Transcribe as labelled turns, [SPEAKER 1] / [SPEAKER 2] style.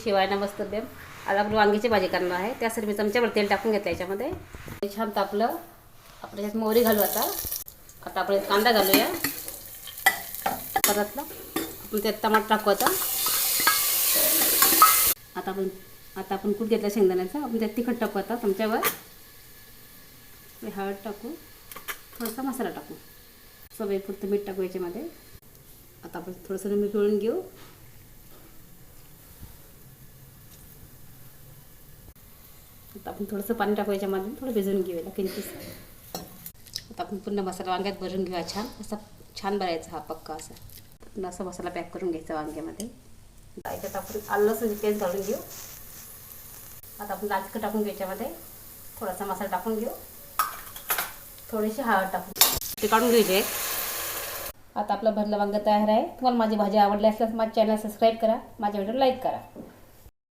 [SPEAKER 1] शिवायला मस्त बेम. आज आपण वांगीची भाजी करणार आहे. त्यासाठी मी चमच्यावर तेल टाकून घेतलं याच्यामध्ये. छान तापलं. आपण याच्यात मोहरी घालू आता. आता आपण कांदा घालूया. परतला आपण त्यात टमाटर टाकू आता. आता आपण कूट घेतला शेंगदाण्याचा. आपण त्यात तिखट टाकू आता चमच्यावर. हळद टाकू. थोडासा मसाला टाकू. चवीपुरतं मीठ टाकू याच्यामध्ये. आता आपण थोडंसं मीठ पिळून घेऊ. आता आपण थोडंसं पाणी टाकू याच्यामध्ये. थोडं भिजवून घेऊया किंचित. आता आपण पुन्हा मसाला वांग्यात भरून घेऊया. असा छान भरायचा हा पक्का असा. पुन्हा असा मसाला पॅक करून घ्यायचा वांग्यामध्ये. याच्यात आपण आलं लसूण पेस्ट घालून घेऊ. आता आपण लाल तिखट टाकून घेऊ याच्यामध्ये. थोडासा मसाला टाकून घेऊ. थोडीशी हळद टाकून ते काढून घ्यायचे. आता आपलं भरलं वांगं तयार आहे. तुम्हाला माझी भाजी आवडली असल्यास माझ्या चॅनल सबस्क्राईब करा. माझ्या व्हिडिओ लाईक करा.